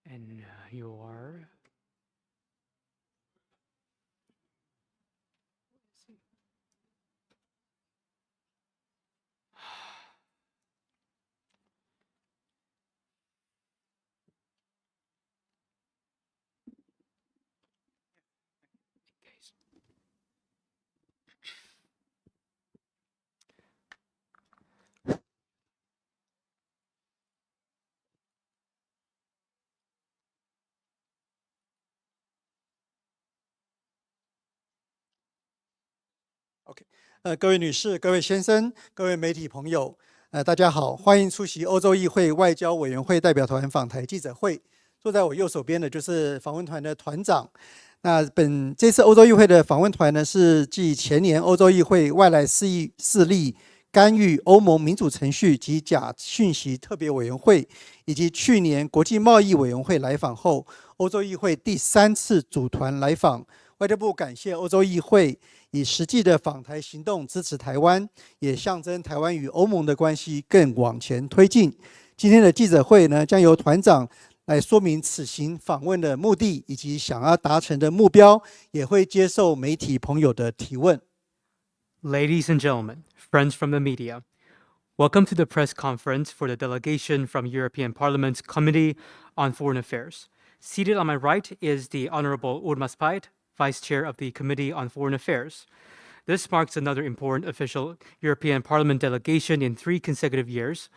And you are? OK， 各位女士、各位先生、各位媒体朋友，大家好，欢迎出席欧洲议会外交委员会代表团访台记者会。坐在我右手边的就是访问团的团长。那这次欧洲议会的访问团呢，是继前年欧洲议会外来势力干预欧盟民主程序及假讯息特别委员会，以及去年国际贸易委员会来访后，欧洲议会第3次组团来访。外交部感谢欧洲议会以实际的访台行动支持台湾，也象征台湾与欧盟的关系更往前推进。今天的记者会呢，将由团长来说明此行访问的目的以及想要达成的目标，也会接受媒体朋友的提问。Ladies and gentlemen, friends from the media, welcome to the press conference for the delegation from European Parliament's Committee on Foreign Affairs. Seated on my right is the Honorable Urmas Paet, Vice Chair of the Committee on Foreign Affairs. This marks another important official European Parliament delegation in 3 consecutive years,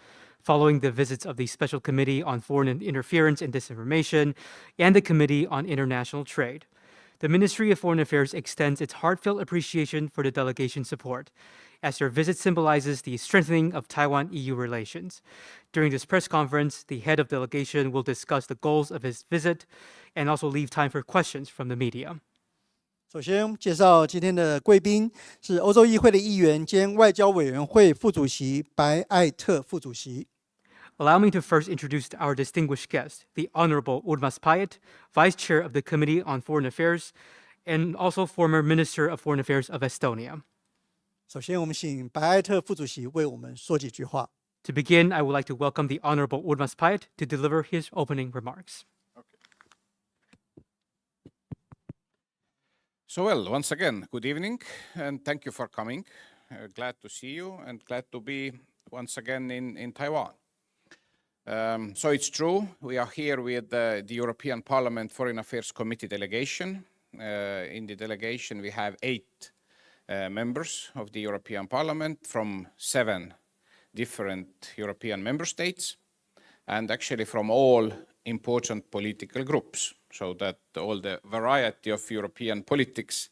following the visits of the Special Committee on Foreign Interference and Disinformation and the Committee on International Trade. The Ministry of Foreign Affairs extends its heartfelt appreciation for the delegation's support, as their visit symbolizes the strengthening of Taiwan-EU relations. During this press conference, the head of delegation will discuss the goals of his visit and also leave time for questions from the media. 首先介绍今天的贵宾是欧洲议会的议员兼外交委员会副主席白艾特副主席。Allow me to first introduce our distinguished guest, the Honorable Urmas Paet, Vice Chair of the Committee on Foreign Affairs, and also former Minister of Foreign Affairs of Estonia. 首先，我们请白艾特副主席为我们说几句话。To begin, I would like to welcome the Honorable Urmas Paet to deliver his opening remarks. So, well, once again, good evening, and thank you for coming. Glad to see you, and glad to be once again in Taiwan. So it's true, we are here with the European Parliament Foreign Affairs Committee delegation. In the delegation, we have 8 members of the European Parliament from 7 different European member states, and actually from all important political groups, so that all the variety of European politics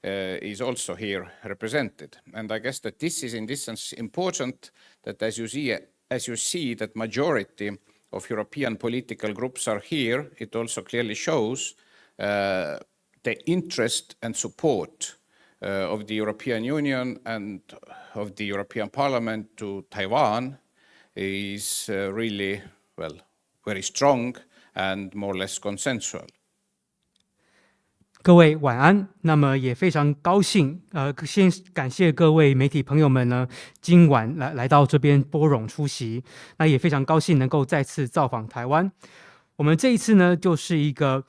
is also here represented. And I guess that this is in this sense important, that as you see that majority of European political groups are here, it also clearly shows the interest and support of the European Union and of the European Parliament to Taiwan is really, well, very strong and more or less consensual. 各位晚安。那么也非常高兴，先感谢各位媒体朋友们呢，今晚来到这边拨冗出席。那也非常高兴能够再次造访台湾。我们这一次呢，就是一个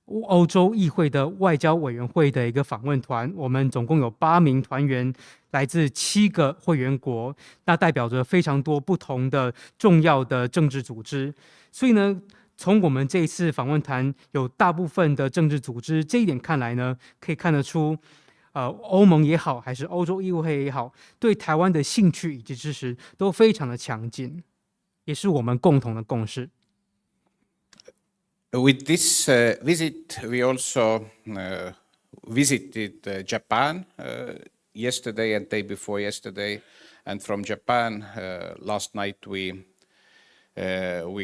欧洲议会的外交委员会的一个访问团，我们总共有8名团员，来自7个会员国，那代表着非常多不同的重要的政治组织。所以呢，从我们这一次访问团有大部分的政治组织这一点看来呢，可以看得出，欧盟也好，还是欧洲议会也好，对台湾的兴趣以及支持都非常的强劲，也是我们共同的共识。With this visit, we also visited Japan yesterday and day before yesterday, and from Japan last night we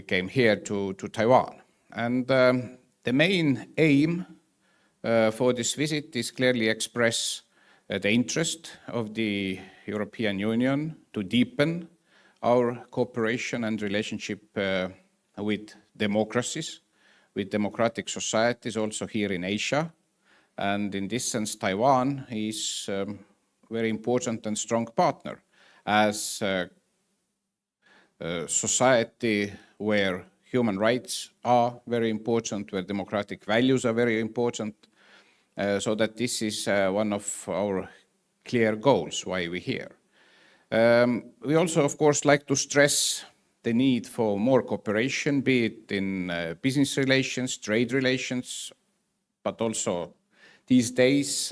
came here to Taiwan. And the main aim for this visit is clearly express the interest of the European Union to deepen our cooperation and relationship with democracies, with democratic societies also here in Asia. And in this sense, Taiwan is a very important and strong partner as a society where human rights are very important, where democratic values are very important, so that this is one of our clear goals why we're here. We also, of course, like to stress the need for more cooperation, be it in business relations, trade relations, but also these days,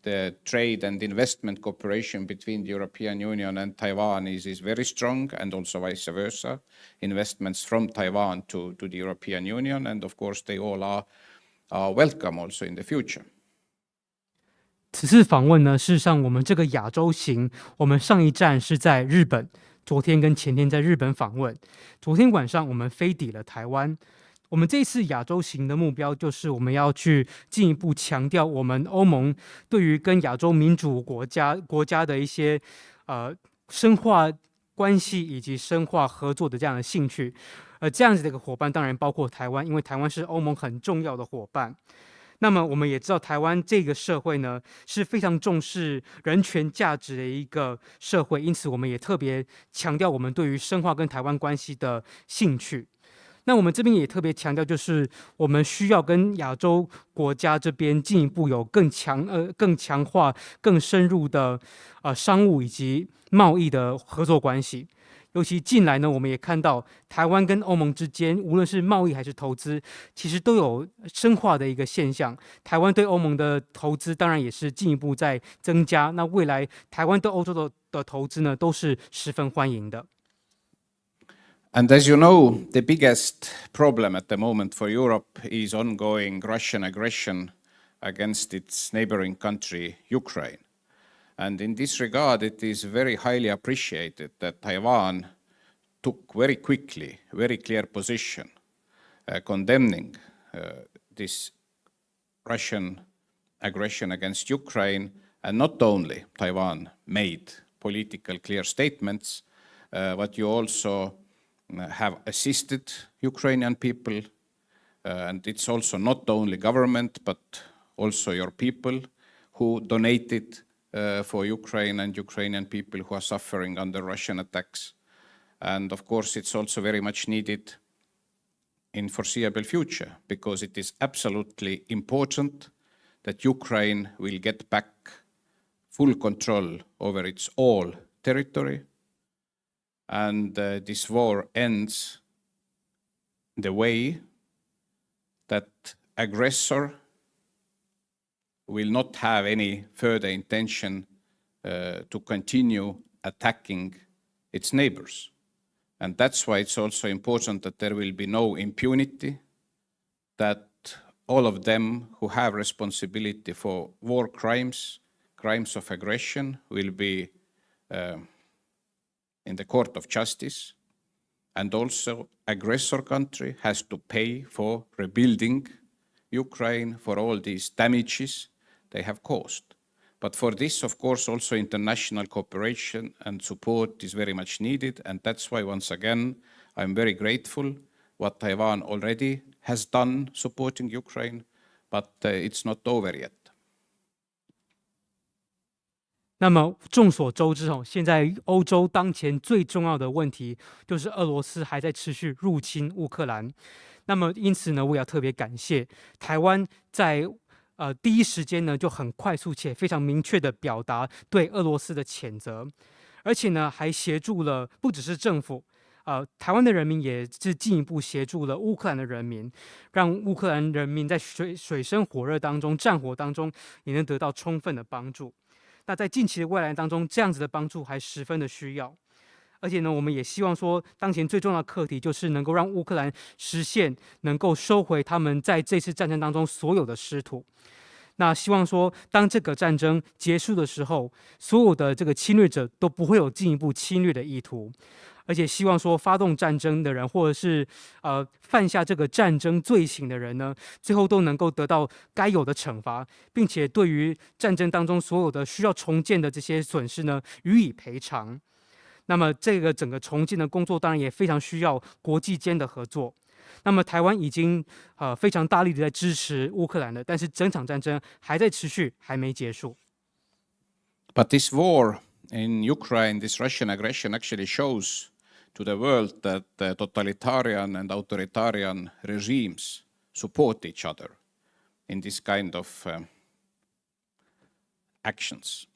the trade and investment cooperation between the European Union and Taiwan is very strong, and also vice versa. Investments from Taiwan to the European Union, and of course they all are welcome also in the future. 此次访问呢，事实上我们这个亚洲行，我们上一站是在日本，昨天跟前天在日本访问，昨天晚上我们飞抵了台湾。我们这次亚洲行的目标就是我们要去进一步强调我们欧盟对于跟亚洲民主国家的一些深化关系以及深化合作的这样的兴趣。这样子的一个伙伴当然包括台湾，因为台湾是欧盟很重要的伙伴。那么我们也知道台湾这个社会呢是非常重视人权价值的一个社会，因此我们也特别强调我们对于深化跟台湾关系的兴趣。那我们这边也特别强调，就是我们需要跟亚洲国家这边进一步有更强化、更深入的商务以及贸易的合作关系。尤其近来呢，我们也看到台湾跟欧盟之间，无论是贸易还是投资，其实都有深化的一个现象。台湾对欧盟的投资当然也是进一步在增加。那未来台湾对欧洲的投资呢，都是十分欢迎的。And as you know, the biggest problem at the moment for Europe is ongoing Russian aggression against its neighboring country, Ukraine. And in this regard, it is very highly appreciated that Taiwan took very quickly, very clear position, condemning this Russian aggression against Ukraine. And not only Taiwan made political clear statements, but you also have assisted Ukrainian people, and it's also not only government, but also your people who donated for Ukraine and Ukrainian people who are suffering under Russian attacks. And of course, it's also very much needed in foreseeable future, because it is absolutely important that Ukraine will get back full control over its all territory, and this war ends the way that aggressor will not have any further intention to continue attacking its neighbors. And that's why it's also important that there will be no impunity, that all of them who have responsibility for war crimes, crimes of aggression, will be in the court of justice, and also aggressor country has to pay for rebuilding Ukraine for all these damages they have caused. But for this, of course, also international cooperation and support is very much needed, and that's why, once again, I'm very grateful what Taiwan already has done supporting Ukraine, but it's not over yet. 那么众所周知，现在欧洲当前最重要的问题就是俄罗斯还在持续入侵乌克兰。那么因此呢，我也要特别感谢台湾在第一时间呢就很快速且非常明确的表达对俄罗斯的谴责，而且呢还协助了不只是政府，台湾的人民也是进一步协助了乌克兰的人民，让乌克兰人民在水深火热当中、战火当中也能得到充分的帮助。那在近期的未来当中，这样子的帮助还十分的需要。而且呢，我们也希望说，当前最重要的课题就是能够让乌克兰实现能够收回他们在这次战争当中所有的失土。那希望说，当这个战争结束的时候，所有的这个侵略者都不会有进一步侵略的意图。而且希望说，发动战争的人，或者是犯下这个战争罪行的人呢，最后都能够得到该有的惩罚，并且对于战争当中所有的需要重建的这些损失呢，予以赔偿。那么这个整个重建的工作，当然也非常需要国际间的合作。那么台湾已经非常大力的在支持乌克兰了，但是整场战争还在持续，还没结束。But this war in Ukraine, this Russian aggression actually shows to the world that totalitarian and authoritarian regimes support each other in this kind of actions.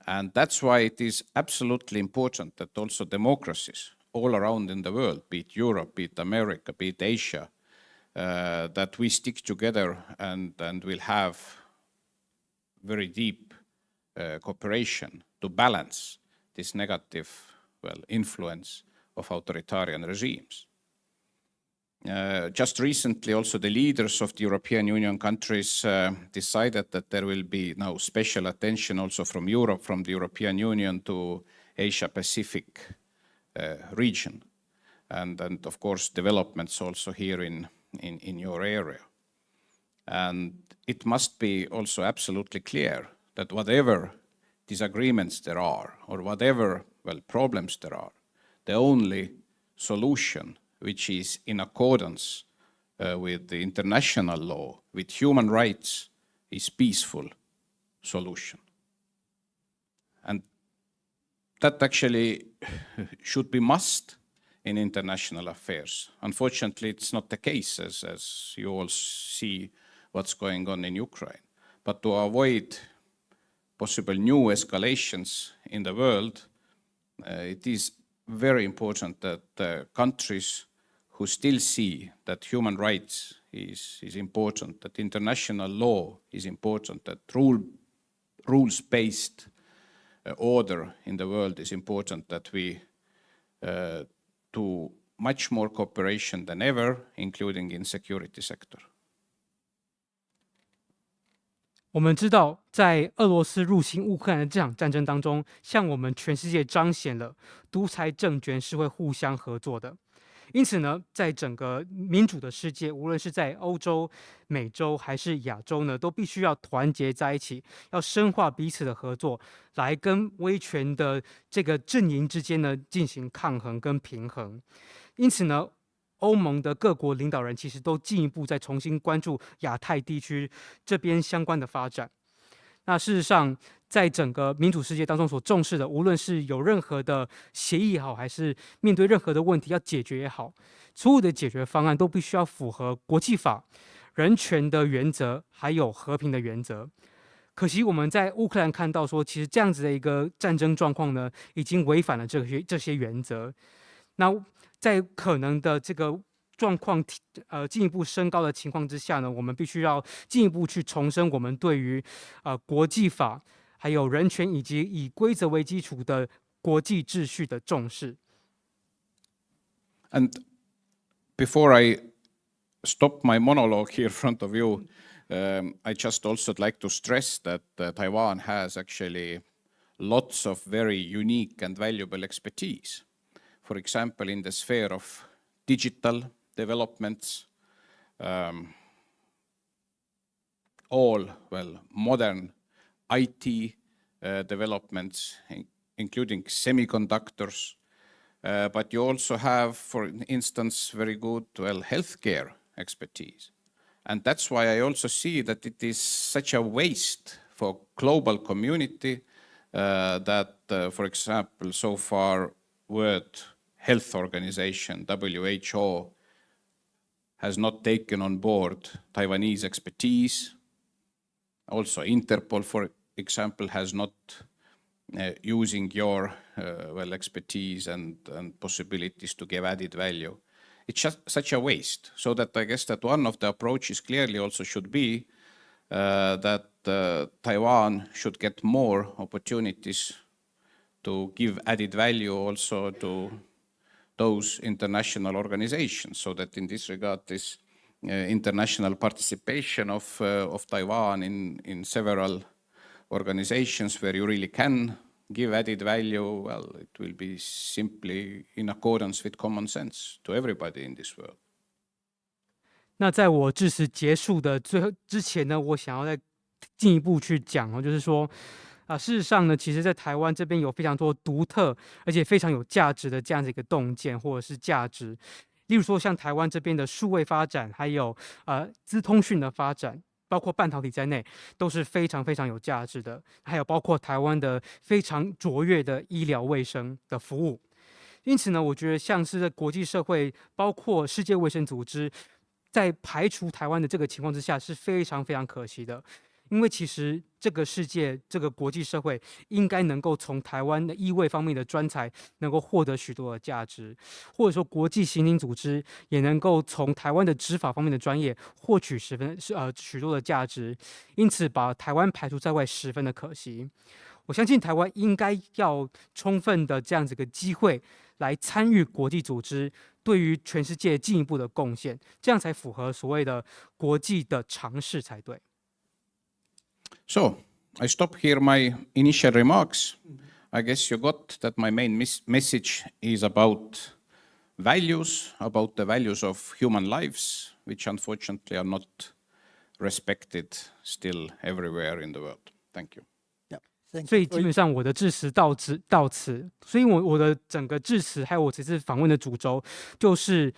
And that's why it is absolutely important that also democracies all around in the world, be it Europe, be it America, be it Asia, that we stick together and will have very deep cooperation to balance this negative, influence of authoritarian regimes. Just recently, also the leaders of the European Union countries decided that there will be now special attention also from Europe, from the European Union to Asia-Pacific region. And of course, developments also here in your area. And it must be also absolutely clear that whatever disagreements there are, or whatever problems there are, the only solution which is in accordance with the international law, with human rights, is peaceful solution. And that actually should be must in international affairs. Unfortunately, it's not the case, as you all see what's going on in Ukraine. But to avoid possible new escalations in the world, it is very important that countries who still see that human rights is important, that international law is important, that rules-based order in the world is important, that we do much more cooperation than ever, including in security sector. 我们知道，在俄罗斯入侵乌克兰的这场战争当中，向我们全世界彰显了独裁政权是会互相合作的。因此呢，在整个民主的世界，无论是在欧洲、美洲还是亚洲呢，都必须要团结在一起，要深化彼此的合作，来跟威权的这个阵营之间呢进行抗衡跟平衡。因此呢，欧盟的各国领导人其实都进一步再重新关注亚太地区这边相关的发展。那事实上，在整个民主世界当中所重视的，无论是有任何的协议也好，还是面对任何的问题要解决也好，所有的解决方案都必须要符合国际法、人权的原则，还有和平的原则。可惜我们在乌克兰看到说，其实这样子的一个战争状况呢，已经违反了这些原则。那在可能的这个状况进一步升高的情况之下呢，我们必须要进一步去重申我们对于国际法、还有人权以及以规则为基础的国际秩序的重视。And before I stop my monologue here in front of you, I just also like to stress that Taiwan has actually lots of very unique and valuable expertise. For example, in the sphere of digital developments, all modern IT developments, including semiconductors, but you also have, for instance, very good healthcare expertise. And that's why I also see that it is such a waste for global community that, for example, so far World Health Organization, WHO, has not taken on board Taiwanese expertise. Also, Interpol, for example, has not using your expertise and possibilities to give added value. It's just such a waste. So that I guess that one of the approaches clearly also should be that Taiwan should get more opportunities to give added value also to those international organizations, so that in this regard, this international participation of Taiwan in several organizations where you really can give added value, well, it will be simply in accordance with common sense to everybody in this world. 那在我致辞结束的之前呢，我想要再进一步去讲就是说，事实上呢，其实在台湾这边有非常多独特而且非常有价值的这样子一个洞见或者是价值。例如说像台湾这边的数位发展，还有资通讯的发展，包括半导体在内，都是非常非常有价值的。还有包括台湾的非常卓越的医疗卫生的服务。因此呢，我觉得像是在国际社会，包括世界卫生组织，在排除台湾的这个情况之下，是非常非常可惜的。因为其实这个世界、这个国际社会应该能够从台湾的医卫方面的专才能够获得许多的价值，或者说国际刑警组织也能够从台湾的执法方面的专业获取许多的价值。因此，把台湾排除在外十分的可惜。我相信台湾应该要充分的这样子一个机会来参与国际组织，对于全世界进一步的贡献，这样才符合所谓的国际的常识才对。So, I stop here my initial remarks. I guess you got that my main message is about values, about the values of human lives, which unfortunately are not respected still everywhere in the world. Thank you. 所以基本上我的致辞到此，所以我的整个致辞还有我这次访问的主轴就是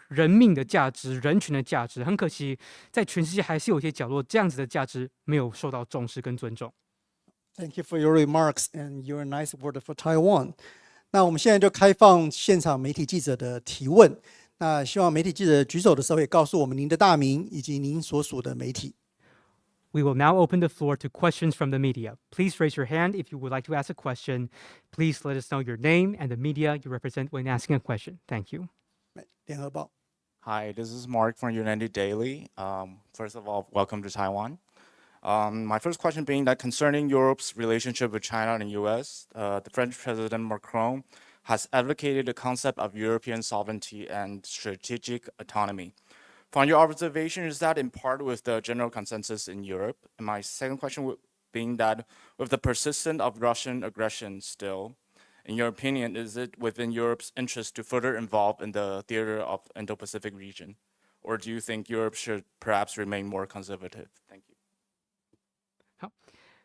人命的价值、人权的价值。很可惜，在全世界还是有一些角落这样子的价值没有受到重视跟尊重。Thank you for your remarks and your nice word for Taiwan. 那我们现在就开放现场媒体记者的提问。那希望媒体记者举手的时候也告诉我们您的大名以及您所属的媒体。We will now open the floor to questions from the media. Please raise your hand if you would like to ask a question. Please let us know your name and the media you represent when asking a question. Thank you. 联合报。 Hi, this is Mark from United Daily. First of all, welcome to Taiwan. My first question being that concerning Europe's relationship with China and the US, the French President Macron has advocated the concept of European sovereignty and strategic autonomy. From your observation, is that in part with the general consensus in Europe? And my second question being that with the persistence of Russian aggression still, in your opinion, is it within Europe's interest to further involve in the theater of Indo-Pacific region? Or do you think Europe should perhaps remain more conservative? Thank you.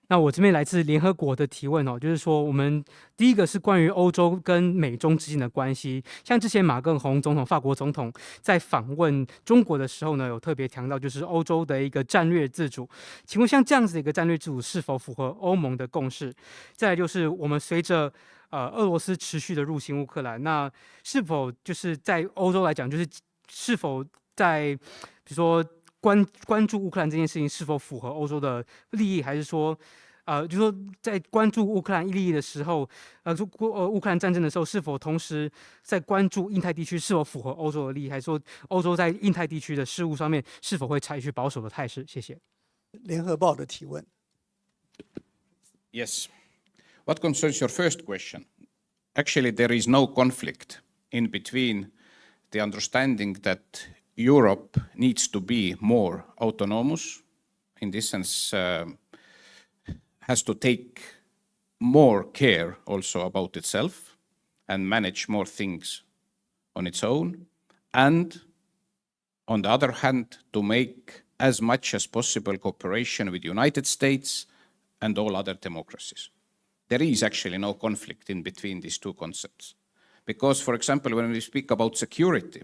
那我这边来自联合国的提问就是说，我们第一个是关于欧洲跟美中之间的关系。像之前马更洪总统，法国总统在访问中国的时候呢，有特别强调就是欧洲的一个战略自主。请问像这样子的一个战略自主是否符合欧盟的共识？再来就是我们随着俄罗斯持续的入侵乌克兰，那是否就是在欧洲来讲，就是是否在比如说关注乌克兰这件事情是否符合欧洲的利益，还是说，就是说在关注乌克兰利益的时候，乌克兰战争的时候，是否同时在关注印太地区是否符合欧洲的利益，还是说欧洲在印太地区的事务上面是否会采取保守的态势？谢谢。联合报的提问。Yes. What concerns your first question? Actually, there is no conflict in between the understanding that Europe needs to be more autonomous, in this sense, has to take more care also about itself and manage more things on its own, and on the other hand, to make as much as possible cooperation with the United States and all other democracies. There is actually no conflict in between these two concepts. Because, for example, when we speak about security,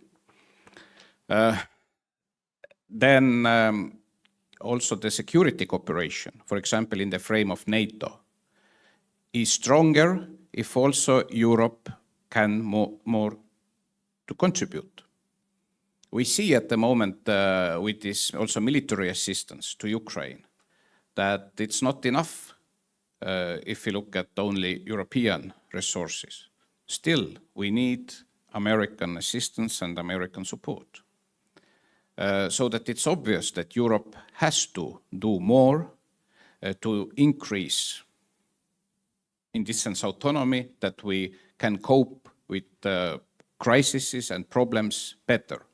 then also the security cooperation, for example, in the frame of NATO, is stronger if also Europe can more to contribute. We see at the moment with this also military assistance to Ukraine that it's not enough if we look at only European resources. Still, we need American assistance and American support. So that it's obvious that Europe has to do more to increase, in this sense, autonomy, that we can cope with crises and problems better.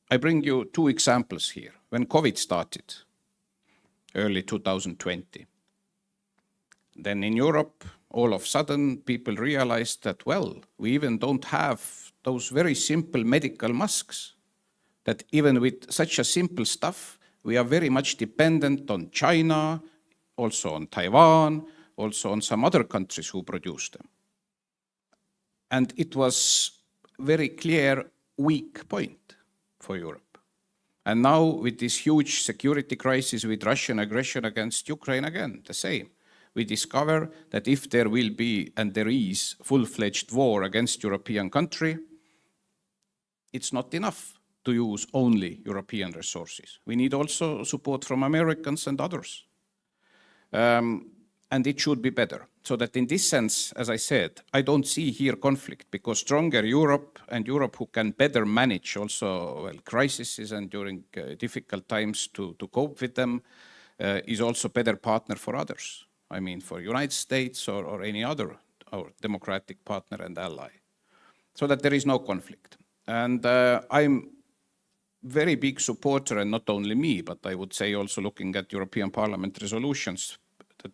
I bring you two examples here. When COVID started, early 2020, then in Europe, all of a sudden, people realized that, well, we even don't have those very simple medical masks, that even with such a simple stuff, we are very much dependent on China, also on Taiwan, also on some other countries who produce them. And it was very clear weak point for Europe. And now with this huge security crisis with Russian aggression against Ukraine, again, the same. We discover that if there will be, and there is, full-fledged war against European country, it's not enough to use only European resources. We need also support from Americans and others. And it should be better. So that in this sense, as I said, I don't see here conflict, because stronger Europe, and Europe who can better manage also crises and during difficult times to cope with them, is also better partner for others. I mean, for United States or any other our democratic partner and ally. So that there is no conflict. And I'm very big supporter, and not only me, but I would say also looking at European Parliament resolutions,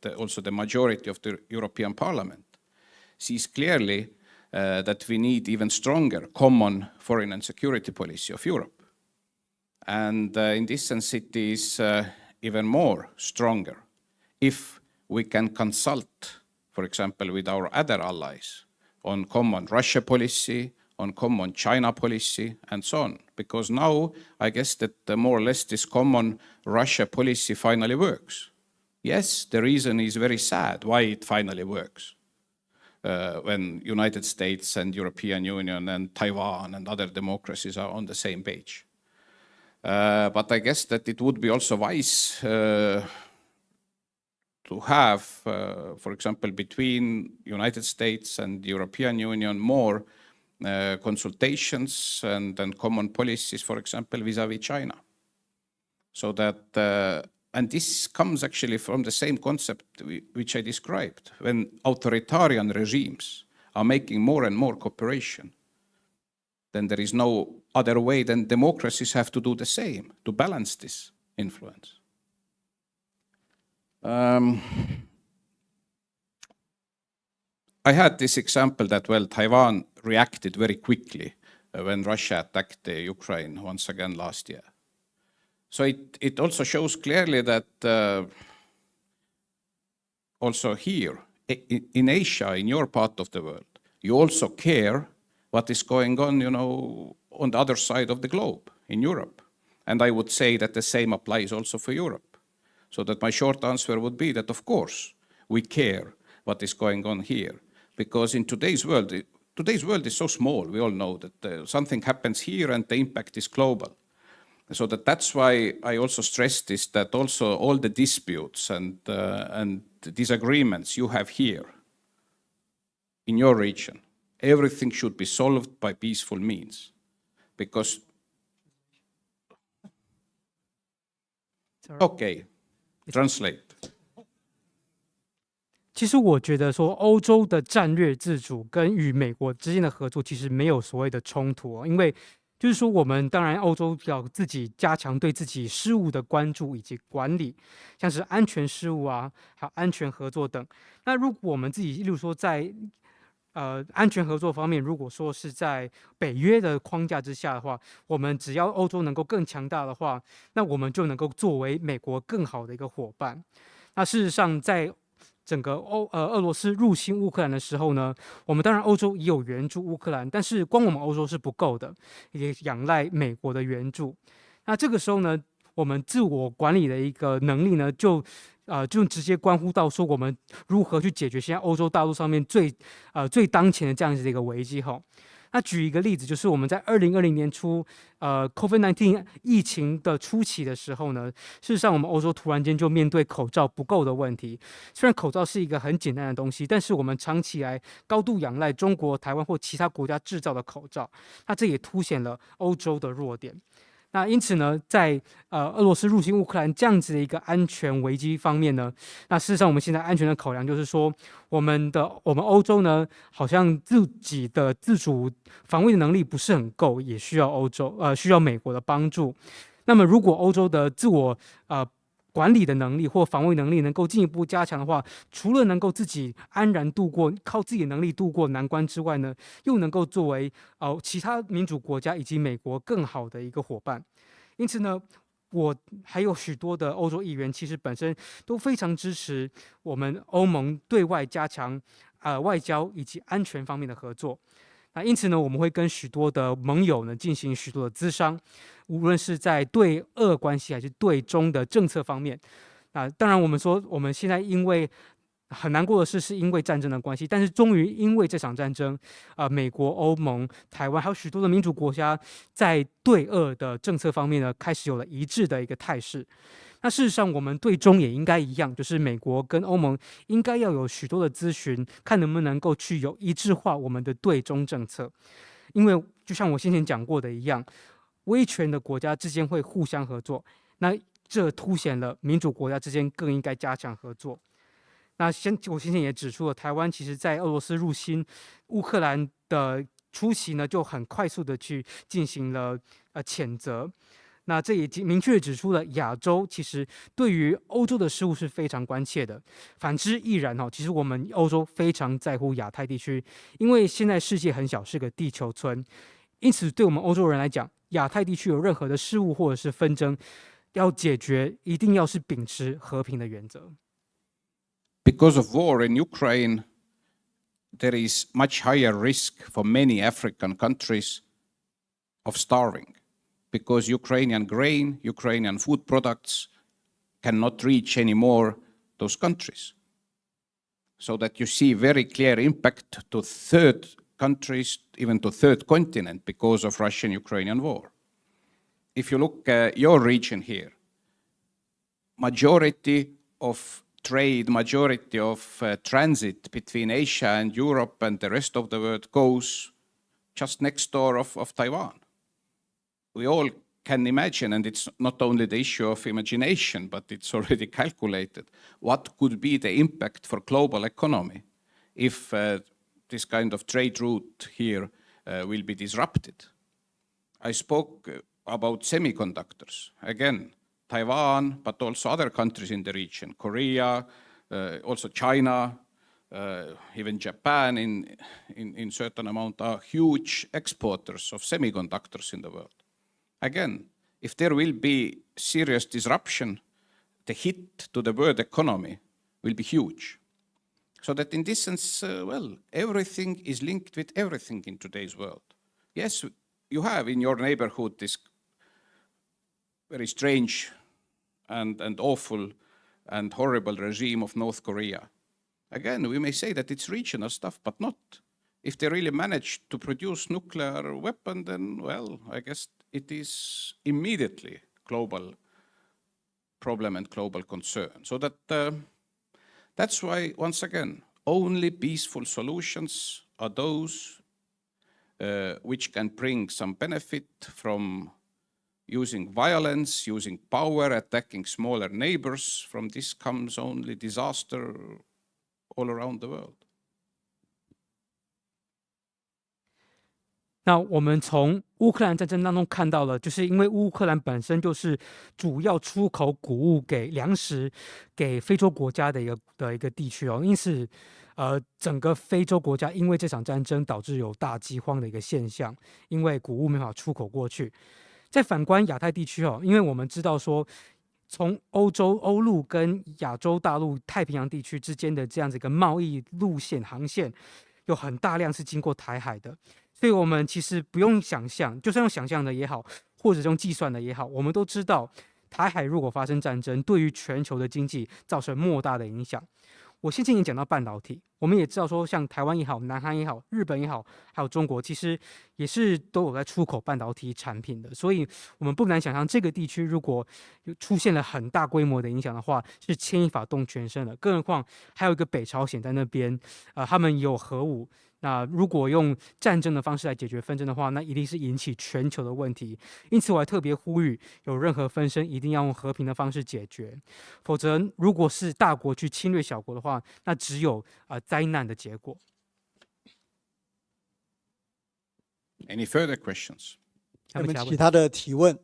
that also the majority of the European Parliament sees clearly that we need even stronger common foreign and security policy of Europe. And in this sense, it is even more stronger if we can consult, for example, with our other allies on common Russia policy, on common China policy, and so on. Because now, I guess that more or less this common Russia policy finally works. Yes, the reason is very sad why it finally works. When United States and European Union and Taiwan and other democracies are on the same page. But I guess that it would be also wise to have, for example, between United States and the European Union more consultations and common policies, for example, vis-à-vis China. So that, and this comes actually from the same concept which I described. When authoritarian regimes are making more and more cooperation, then there is no other way than democracies have to do the same to balance this influence. I had this example that, well, Taiwan reacted very quickly when Russia attacked Ukraine once again last year. So it also shows clearly that also here, in Asia, in your part of the world, you also care what is going on, you know, on the other side of the globe, in Europe. And I would say that the same applies also for Europe. So that my short answer would be that, of course, we care what is going on here. Because in today's world is so small, we all know that something happens here and the impact is global. So that's why I also stress this, that also all the disputes and disagreements you have here in your region, everything should be solved by peaceful means. Because, okay, translate. 其实我觉得说，欧洲的战略自主跟与美国之间的合作其实没有所谓的冲突因为就是说，我们当然欧洲要自己加强对自己事务的关注以及管理，像是安全事务啊，还有安全合作等。那如果我们自己，例如说在安全合作方面，如果说是在北约的框架之下的话，我们只要欧洲能够更强大的话，那我们就能够作为美国更好的一个伙伴。那事实上，在整个俄罗斯入侵乌克兰的时候呢，我们当然欧洲也有援助乌克兰，但是光我们欧洲是不够的，也仰赖美国的援助。那这个时候呢，我们自我管理的一个能力呢，就直接关乎到说我们如何去解决现在欧洲大陆上面最当前的这样子的一个危机哈。那举一个例子，就是我们在2020年初，COVID-19 疫情的初期的时候呢，事实上我们欧洲突然间就面对口罩不够的问题。虽然口罩是一个很简单的东西，但是我们长期以来高度仰赖中国、台湾或其他国家制造的口罩，那这也凸显了欧洲的弱点。那因此呢，在俄罗斯入侵乌克兰这样子的一个安全危机方面呢，那事实上我们现在安全的考量就是说，我们欧洲呢，好像自己的自主防卫的能力不是很够，也需要美国的帮助。那么如果欧洲的自我管理的能力或防卫能力能够进一步加强的话，除了能够自己安然度过，靠自己的能力度过难关之外呢，又能够作为其他民主国家以及美国更好的一个伙伴。因此呢，我还有许多的欧洲议员，其实本身都非常支持我们欧盟对外加强外交以及安全方面的合作。那因此呢，我们会跟许多的盟友呢进行许多的咨商，无论是在对俄关系还是对中的政策方面。当然我们说我们现在因为很难过的是因为战争的关系，但是终于因为这场战争，美国、欧盟、台湾还有许多的民主国家在对俄的政策方面呢，开始有了一致的一个态势。那事实上，我们对中也应该一样，就是美国跟欧盟应该要有许多的咨询，看能不能够去有一致化我们的对中政策。因为就像我先前讲过的一样，威权的国家之间会互相合作，那这凸显了民主国家之间更应该加强合作。那我先前也指出了，台湾其实在俄罗斯入侵乌克兰的初期呢，就很快速的去进行了谴责。那这也明确指出了亚洲其实对于欧洲的事务是非常关切的。反之亦然其实我们欧洲非常在乎亚太地区，因为现在世界很小，是个地球村，因此对我们欧洲人来讲，亚太地区有任何的事务或者是纷争要解决，一定要是秉持和平的原则。Because of war in Ukraine, there is much higher risk for many African countries of starving. Because Ukrainian grain, Ukrainian food products cannot reach anymore those countries. So that you see very clear impact to third countries, even to third continent, because of Russian-Ukrainian war. If you look at your region here, majority of trade, majority of transit between Asia and Europe and the rest of the world goes just next door of Taiwan. We all can imagine, and it's not only the issue of imagination, but it's already calculated, what could be the impact for global economy if this kind of trade route here will be disrupted. I spoke about semiconductors. Again, Taiwan, but also other countries in the region, Korea, also China, even Japan in certain amount are huge exporters of semiconductors in the world. Again, if there will be serious disruption, the hit to the world economy will be huge. So that in this sense, everything is linked with everything in today's world. Yes, you have in your neighborhood this very strange and awful and horrible regime of North Korea. Again, we may say that it's regional stuff, but not. If they really manage to produce nuclear weapon, then, I guess it is immediately global problem and global concern. So that's why, once again, only peaceful solutions are those which can bring some benefit from using violence, using power, attacking smaller neighbors. From this comes only disaster all around the world. 那我们从乌克兰战争当中看到了，就是因为乌克兰本身就是主要出口谷物给粮食给非洲国家的一个地区因此整个非洲国家因为这场战争导致有大饥荒的一个现象，因为谷物没法出口过去。再反观亚太地区因为我们知道说，从欧陆跟亚洲大陆太平洋地区之间的这样子一个贸易路线航线，有很大量是经过台海的。所以我们其实不用想象，就算用想象的也好，或者用计算的也好，我们都知道，台海如果发生战争，对于全球的经济造成莫大的影响。我先前已经讲到半导体，我们也知道说，像台湾也好、南韩也好、日本也好，还有中国，其实也是都有在出口半导体产品的。所以，我们不难想象，这个地区如果出现了很大规模的影响的话，是牵一发动全身的。更何况还有一个北朝鲜在那边，他们有核武。那如果用战争的方式来解决纷争的话，那一定是引起全球的问题。因此，我还特别呼吁，有任何纷争一定要用和平的方式解决，否则如果是大国去侵略小国的话，那只有灾难的结果。Any further questions? 有没有其他的提问？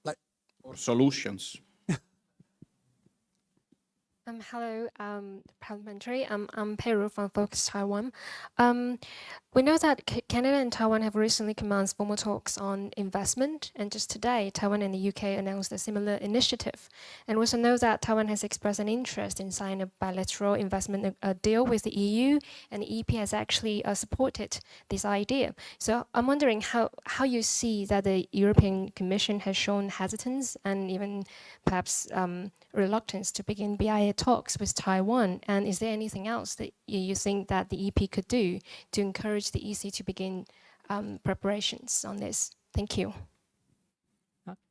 来 Or solutions? Hello, parliamentary. I'm Peru from Focus Taiwan. We know that Canada and Taiwan have recently commenced formal talks on investment, and just today, Taiwan and the UK announced a similar initiative. And we also know that Taiwan has expressed an interest in signing a bilateral investment deal with the EU, and the EP has actually supported this idea. So I'm wondering how you see that the European Commission has shown hesitance and even perhaps reluctance to begin BIA talks with Taiwan, and is there anything else that you think that the EP could do to encourage the EC to begin preparations on this? Thank you.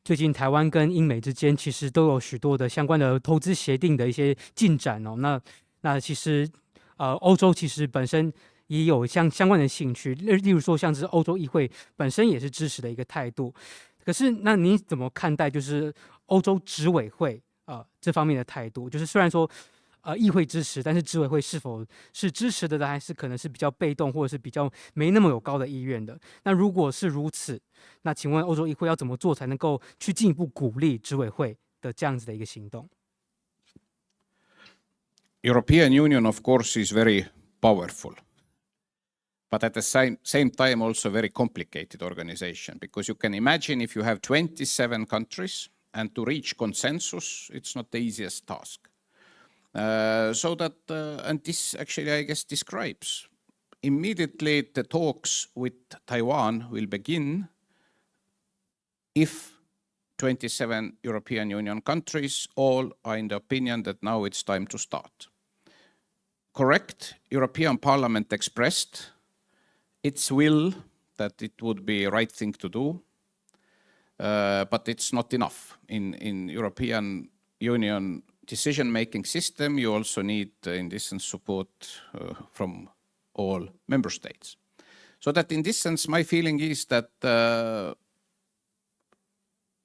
最近台湾跟英美之间其实都有许多的相关的投资协定的一些进展哦。那其实欧洲其实本身也有相关的兴趣，例如说像是欧洲议会本身也是支持的一个态度。可是那你怎么看待就是欧洲执委会这方面的态度？就是虽然说议会支持，但是执委会是否是支持的呢？还是可能是比较被动，或者是比较没那么有高的意愿的？那如果是如此，那请问欧洲议会要怎么做才能够去进一步鼓励执委会的这样子的一个行动？ European Union, of course, is very powerful, but at the same time also very complicated organization, because you can imagine if you have 27 countries and to reach consensus, it's not the easiest task. And this actually, I guess, describes immediately the talks with Taiwan will begin if 27 European Union countries all are in the opinion that now it's time to start. Correct, European Parliament expressed its will that it would be a right thing to do, but it's not enough. In European Union decision-making system, you also need, in this sense, support from all member states. So that in this sense, my feeling is that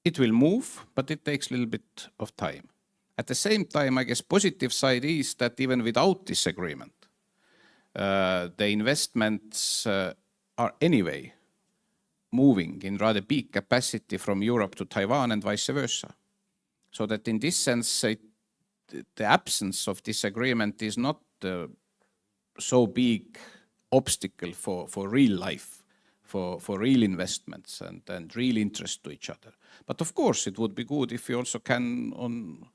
it will move, but it takes a little bit of time. At the same time, I guess positive side is that even without this agreement, the investments are anyway moving in rather big capacity from Europe to Taiwan and vice versa. So that in this sense, the absence of this agreement is not so big obstacle for real life, for real investments and real interest to each other. But of course, it would be good if we also can on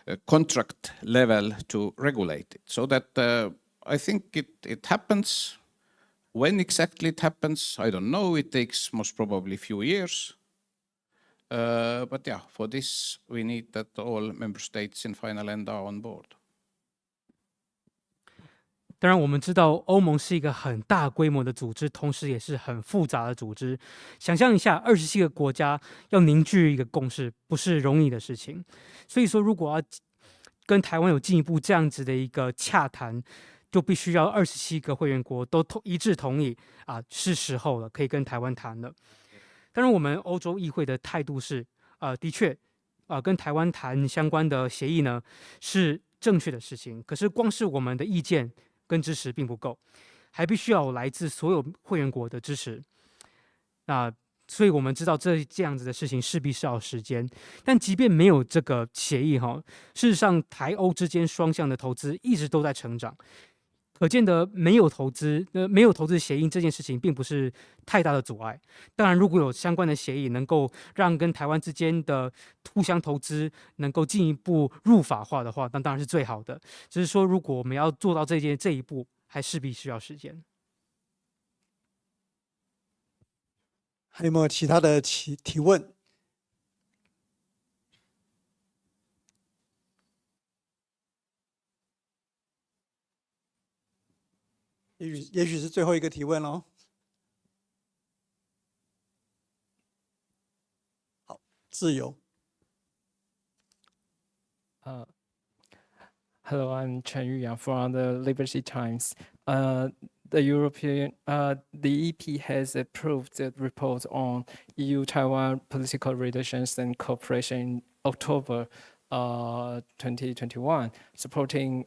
a contract level to regulate it. So that I think it happens. When exactly it happens, I don't know. It takes most probably a few years. But yeah, for this, we need that all member states in final end are on board. 当然，我们知道欧盟是一个很大规模的组织，同时也是很复杂的组织。想象一下，27个国家要凝聚一个共识，不是容易的事情。所以说，如果要跟台湾有进一步这样子的一个洽谈，就必须要27个会员国都一致同意是时候了，可以跟台湾谈了。当然，我们欧洲议会的态度是，的确，跟台湾谈相关的协议呢是正确的事情。可是，光是我们的意见跟支持并不够，还必须要有来自所有会员国的支持。所以我们知道这样子的事情势必是要时间。但即便没有这个协议事实上台欧之间双向的投资一直都在成长。可见的没有投资协议这件事情并不是太大的阻碍。当然，如果有相关的协议能够让跟台湾之间的互相投资能够进一步入法化的话，那当然是最好的。只是说，如果我们要做到这一步，还势必需要时间。还有没有其他的提问？也许是最后一个提问喽。好，自由。Hello, I'm Chen Yuyang from the Liberty Times. The EP has approved the report on EU-Taiwan political relations and cooperation in October 2021, supporting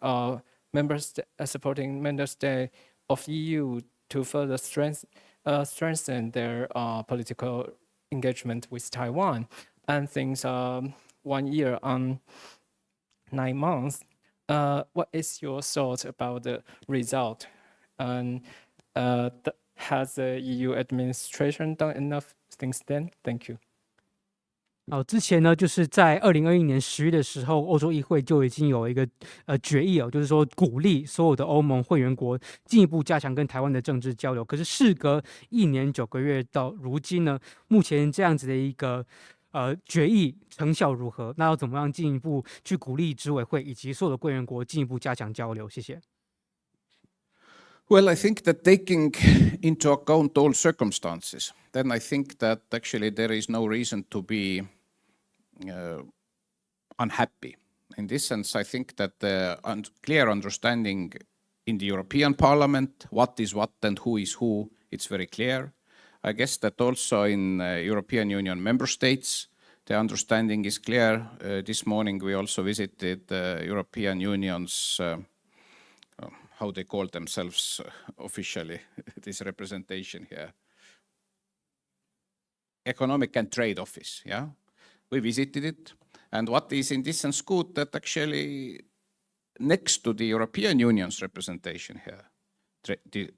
member states of EU to further strengthen their political engagement with Taiwan. And since 1 year and 9 months, what is your thought about the result? And has the EU administration done enough things then? Thank you. 之前呢，就是在2021年10月的时候，欧洲议会就已经有一个决议就是说鼓励所有的欧盟会员国进一步加强跟台湾的政治交流。可是事隔1年9个月到如今呢，目前这样子的一个决议成效如何？那要怎么样进一步去鼓励执委会以及所有的会员国进一步加强交流？谢谢。Well, I think that taking into account all circumstances, then I think that actually there is no reason to be unhappy. In this sense, I think that the clear understanding in the European Parliament, what is what and who is who, it's very clear. I guess that also in European Union member states, the understanding is clear. This morning we also visited the European Union's how they call themselves officially, this representation here. Economic and Trade Office, yeah? We visited it. And what is in this sense good, that actually next to the European Union's representation here,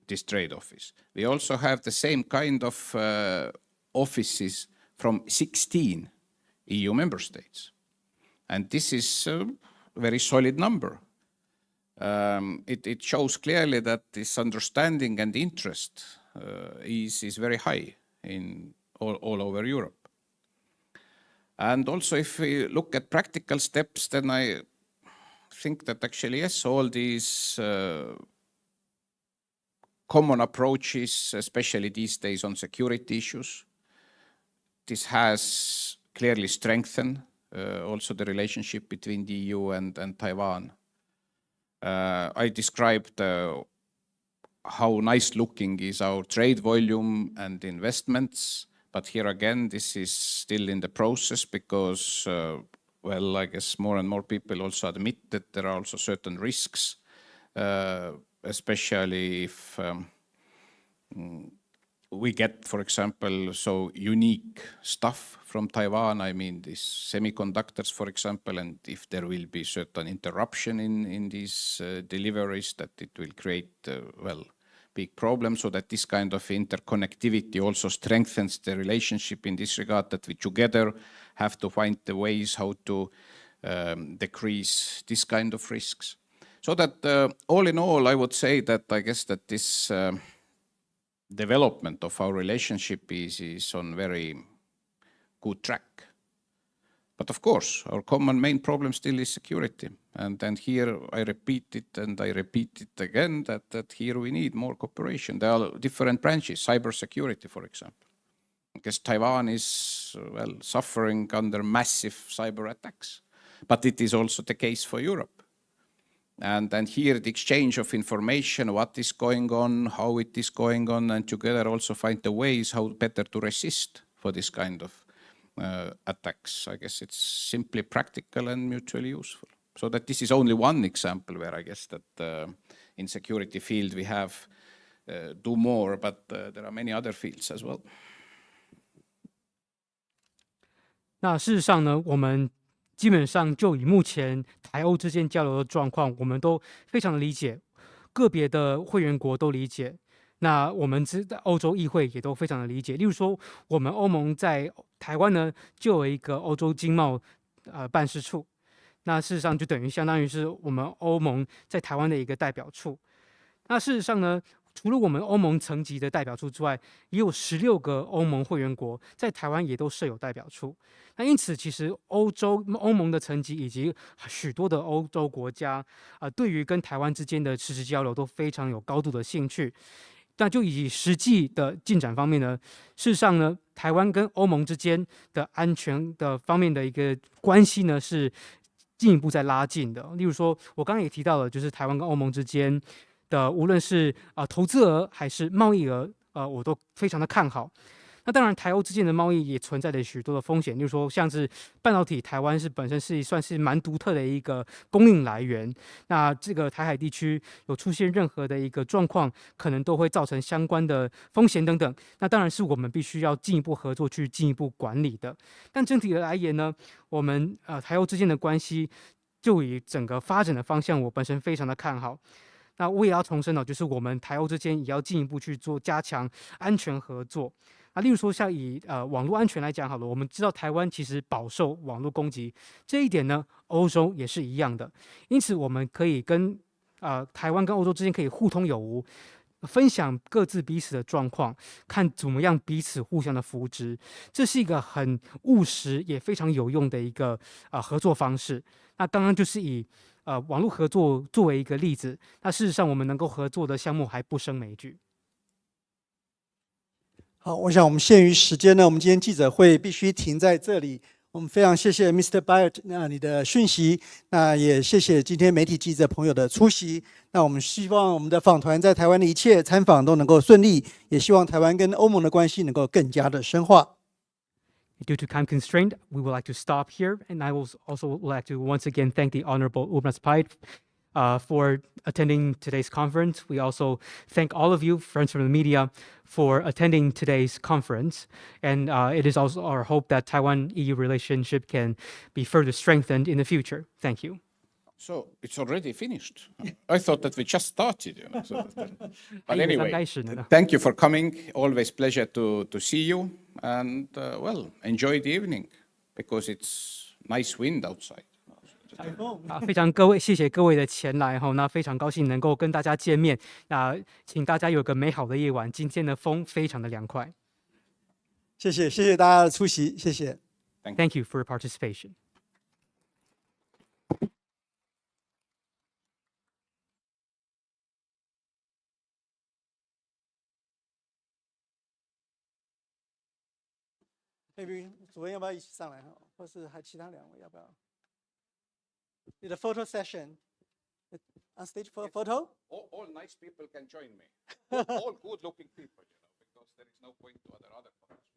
this trade office, we also have the same kind of offices from 16 EU member states. And this is a very solid number. It shows clearly that this understanding and interest is very high in all over Europe. And also if we look at practical steps, then I think that actually, yes, all these common approaches, especially these days on security issues, this has clearly strengthened also the relationship between the EU and Taiwan. I described how nice looking is our trade volume and investments, but here again, this is still in the process because, well, I guess more and more people also admit that there are also certain risks, especially if we get, for example, so unique stuff from Taiwan. I mean, these semiconductors, for example, and if there will be certain interruption in these deliveries, that it will create, well, big problems. So that this kind of interconnectivity also strengthens the relationship in this regard, that we together have to find the ways how to decrease this kind of risks. So that all in all, I would say that I guess that this development of our relationship is on very good track. But of course, our common main problem still is security. And here I repeat it and I repeat it again, that here we need more cooperation. There are different branches, cybersecurity, for example. Because Taiwan is, well, suffering under massive cyber attacks. But it is also the case for Europe. And here the exchange of information, what is going on, how it is going on, and together also find the ways how better to resist for this kind of attacks. I guess it's simply practical and mutually useful. So that this is only one example where I guess that in security field we have do more, but there are many other fields as well. 那事实上呢，我们基本上就以目前台欧之间交流的状况，我们都非常的理解，个别的会员国都理解。那我们欧洲议会也都非常的理解。例如说，我们欧盟在台湾呢，就有一个欧洲经贸办事处。那事实上就等于相当于是我们欧盟在台湾的一个代表处。那事实上呢，除了我们欧盟层级的代表处之外，也有16个欧盟会员国在台湾也都设有代表处。那因此，其实欧盟的层级以及许多的欧洲国家对于跟台湾之间的实质交流都非常有高度的兴趣。那就以实际的进展方面呢，事实上呢，台湾跟欧盟之间的安全的方面的一个关系呢，是进一步在拉近的。例如说，我刚刚也提到了，就是台湾跟欧盟之间的，无论是投资额还是贸易额，我都非常的看好。那当然，台欧之间的贸易也存在着许多的风险，例如说，像是半导体，台湾本身是算是蛮独特的一个供应来源。那这个台海地区有出现任何的一个状况，可能都会造成相关的风险等等。那当然是我们必须要进一步合作去进一步管理的。但整体的来言呢，我们台欧之间的关系，就以整个发展的方向，我本身非常的看好。那我也要重申就是我们台欧之间也要进一步去做加强安全合作。那例如说像以网络安全来讲好了，我们知道台湾其实饱受网络攻击，这一点呢，欧洲也是一样的。因此，我们可以跟台湾跟欧洲之间可以互通有无，分享各自彼此的状况，看怎么样彼此互相的扶植。这是一个很务实也非常有用的一个合作方式。那刚刚就是以网络合作作为一个例子，那事实上我们能够合作的项目还不胜枚举。好，我想我们限于时间呢，我们今天记者会必须停在这里。我们非常谢谢 Mr. Byert 你的讯息，那也谢谢今天媒体记者朋友的出席。那我们希望我们的访团在台湾的一切参访都能够顺利，也希望台湾跟欧盟的关系能够更加的深化。Due to time constraint, we would like to stop here, and I will also like to once again thank the Honorable Urmas Pait for attending today's conference. We also thank all of you, friends from the media, for attending today's conference. And it is also our hope that Taiwan-EU relationship can be further strengthened in the future. Thank you. So it's already finished. I thought that we just started. But anyway, thank you for coming. Always pleasure to see you. And well, enjoy the evening because it's nice wind outside. 非常谢谢各位的前来那非常高兴能够跟大家见面。请大家有个美好的夜晚。今天的风非常的凉快。谢谢大家的出席，谢谢。Thank you for your participation. Maybe 主任要不要一起上来或是还其他两位要不要？你的 photo session on stage for a photo? All nice people can join me. All good-looking people, because there is no point to other photos.